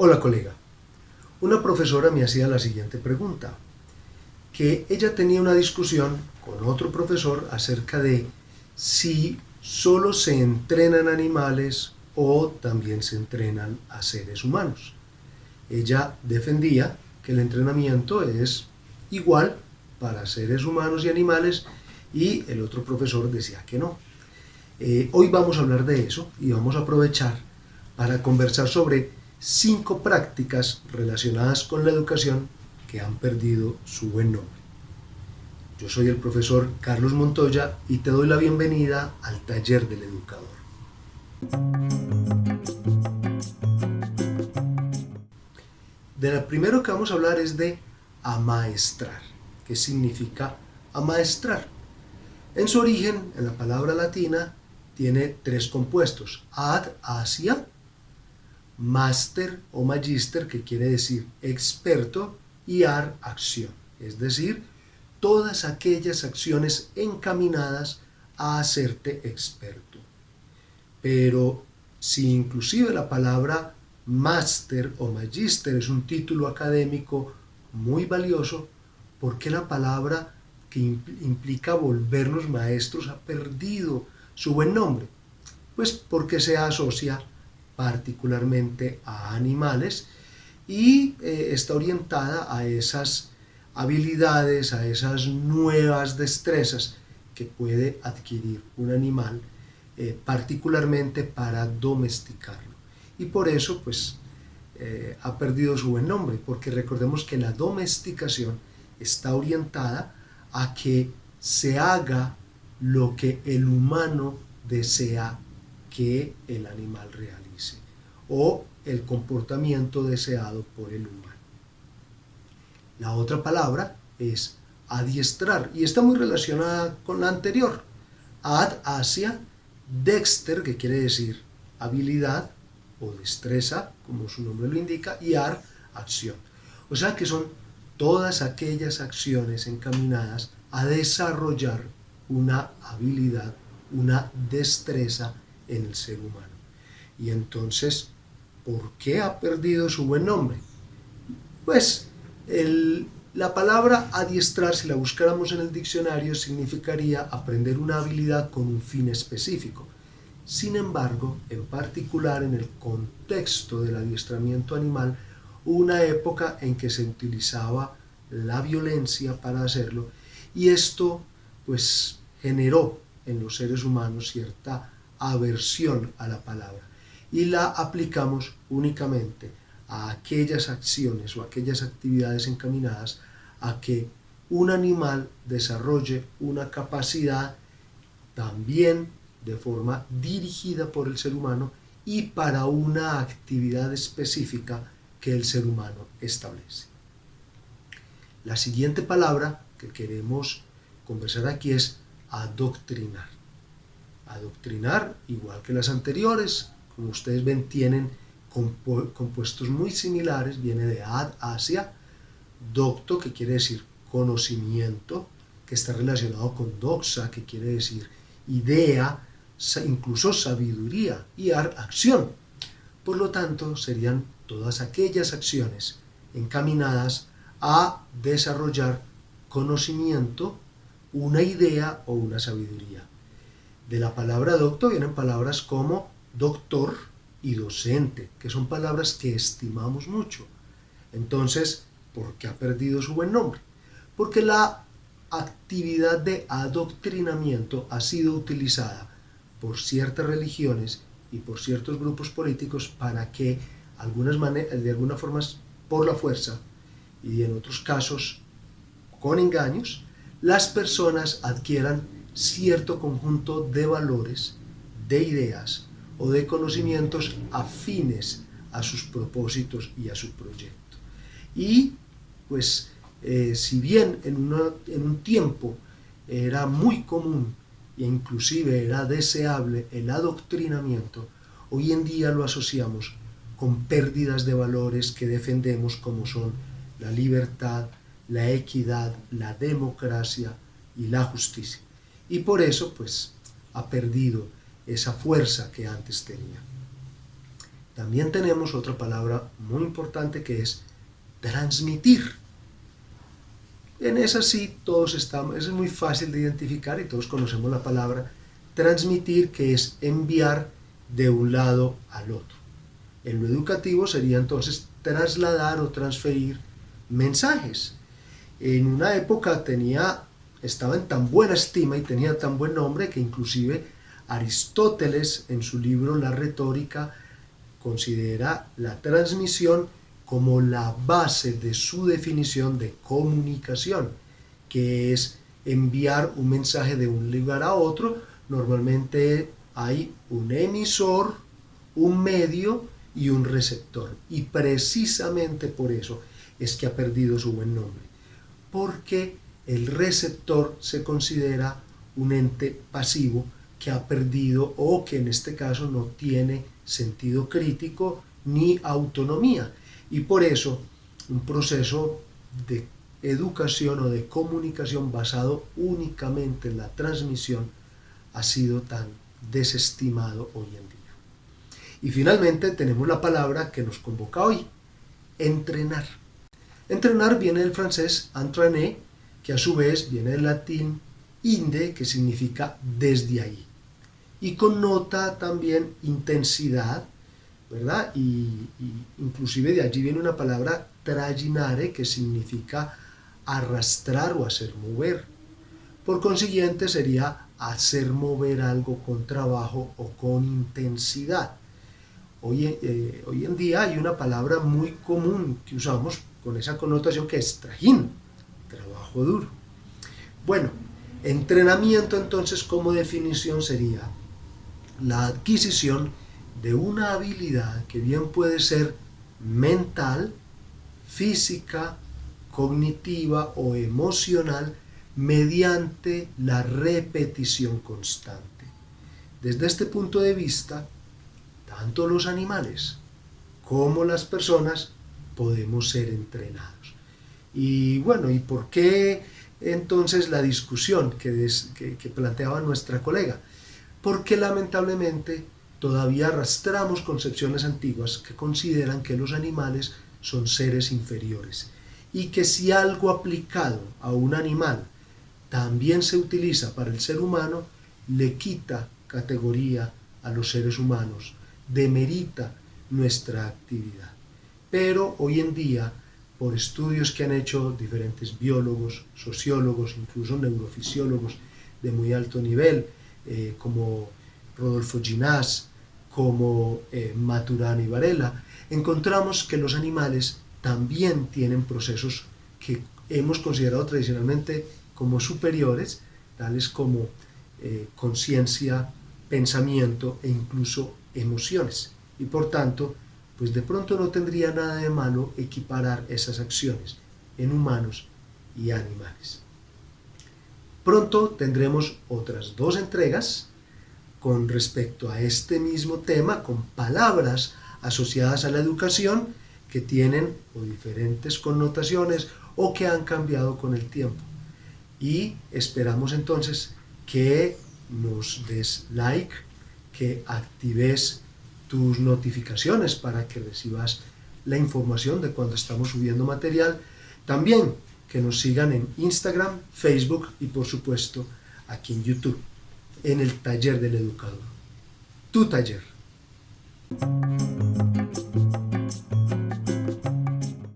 Hola colega, una profesora me hacía la siguiente pregunta, que ella tenía una discusión con otro profesor acerca de si solo se entrenan animales o también se entrenan a seres humanos. Ella defendía que el entrenamiento es igual para seres humanos y animales y el otro profesor decía que no. Hoy vamos a hablar de eso y vamos a aprovechar para conversar sobre 5 prácticas relacionadas con la educación que han perdido su buen nombre. Yo soy el profesor Carlos Montoya y te doy la bienvenida al Taller del Educador. De lo primero que vamos a hablar es de amaestrar. ¿Qué significa amaestrar? En su origen, en la palabra latina, tiene 3 compuestos: ad, hacia, master o magister, que quiere decir experto, y ar, acción, es decir, todas aquellas acciones encaminadas a hacerte experto. Pero si inclusive la palabra máster o magister es un título académico muy valioso, ¿por qué la palabra que implica volvernos maestros ha perdido su buen nombre? Pues porque se asocia particularmente a animales y está orientada a esas habilidades, a esas nuevas destrezas que puede adquirir un animal, particularmente para domesticarlo. Y por eso pues ha perdido su buen nombre, porque recordemos que la domesticación está orientada a que se haga lo que el humano desea que el animal realice o el comportamiento deseado por el humano. La otra palabra es adiestrar y está muy relacionada con la anterior. Ad, hacia, dexter, que quiere decir habilidad o destreza, como su nombre lo indica, y ar, acción. O sea que son todas aquellas acciones encaminadas a desarrollar una habilidad, una destreza en el ser humano. Y entonces, ¿por qué ha perdido su buen nombre? Pues la palabra adiestrar, si la buscáramos en el diccionario, significaría aprender una habilidad con un fin específico. Sin embargo, en particular en el contexto del adiestramiento animal, hubo una época en que se utilizaba la violencia para hacerlo y esto pues generó en los seres humanos cierta aversión a la palabra y la aplicamos únicamente a aquellas acciones o aquellas actividades encaminadas a que un animal desarrolle una capacidad también de forma dirigida por el ser humano y para una actividad específica que el ser humano establece. La siguiente palabra que queremos conversar aquí es adoctrinar. Adoctrinar, igual que las anteriores, como ustedes ven, tienen compuestos muy similares, viene de ad, hacia, docto, que quiere decir conocimiento, que está relacionado con doxa, que quiere decir idea, incluso sabiduría, y ar, acción. Por lo tanto, serían todas aquellas acciones encaminadas a desarrollar conocimiento, una idea o una sabiduría. De la palabra docto vienen palabras como doctor y docente, que son palabras que estimamos mucho. Entonces, ¿por qué ha perdido su buen nombre? Porque la actividad de adoctrinamiento ha sido utilizada por ciertas religiones y por ciertos grupos políticos para que de alguna forma por la fuerza y en otros casos con engaños, las personas adquieran cierto conjunto de valores, de ideas o de conocimientos afines a sus propósitos y a su proyecto. Y pues si bien en un tiempo era muy común e inclusive era deseable el adoctrinamiento, hoy en día lo asociamos con pérdidas de valores que defendemos como son la libertad, la equidad, la democracia y la justicia. Y por eso pues ha perdido esa fuerza que antes tenía. También tenemos otra palabra muy importante que es transmitir. En esa sí todos estamos, es muy fácil de identificar y todos conocemos la palabra transmitir, que es enviar de un lado al otro. En lo educativo sería entonces trasladar o transferir mensajes. En una época estaba en tan buena estima y tenía tan buen nombre que inclusive Aristóteles en su libro La Retórica considera la transmisión como la base de su definición de comunicación, que es enviar un mensaje de un lugar a otro. Normalmente hay un emisor, un medio y un receptor. Y precisamente por eso es que ha perdido su buen nombre. Porque el receptor se considera un ente pasivo que ha perdido o que en este caso no tiene sentido crítico ni autonomía. Y por eso un proceso de educación o de comunicación basado únicamente en la transmisión ha sido tan desestimado hoy en día. Y finalmente tenemos la palabra que nos convoca hoy, entrenar. Entrenar viene del francés entraîner, que a su vez viene del latín inde, que significa desde ahí. Y connota también intensidad, ¿verdad? Y inclusive de allí viene una palabra trajinare, que significa arrastrar o hacer mover. Por consiguiente sería hacer mover algo con trabajo o con intensidad. Hoy en día hay una palabra muy común que usamos con esa connotación que es trajín, trabajo duro. Bueno, entrenamiento entonces como definición sería la adquisición de una habilidad que bien puede ser mental, física, cognitiva o emocional mediante la repetición constante. Desde este punto de vista, tanto los animales como las personas podemos ser entrenados. Y bueno, ¿y por qué entonces la discusión que planteaba nuestra colega? Porque lamentablemente todavía arrastramos concepciones antiguas que consideran que los animales son seres inferiores y que si algo aplicado a un animal también se utiliza para el ser humano, le quita categoría a los seres humanos, demerita nuestra actividad. Pero hoy en día, por estudios que han hecho diferentes biólogos, sociólogos, incluso neurofisiólogos de muy alto nivel, como Rodolfo Ginás, como Maturana y Varela, encontramos que los animales también tienen procesos que hemos considerado tradicionalmente como superiores, tales como conciencia, pensamiento e incluso emociones. Y por tanto, pues de pronto no tendría nada de malo equiparar esas acciones en humanos y animales. Pronto tendremos otras 2 entregas con respecto a este mismo tema, con palabras asociadas a la educación que tienen o diferentes connotaciones o que han cambiado con el tiempo. Y esperamos entonces que nos des like, que actives tus notificaciones para que recibas la información de cuando estamos subiendo material. También que nos sigan en Instagram, Facebook y por supuesto aquí en YouTube, en el Taller del Educador. Tu taller.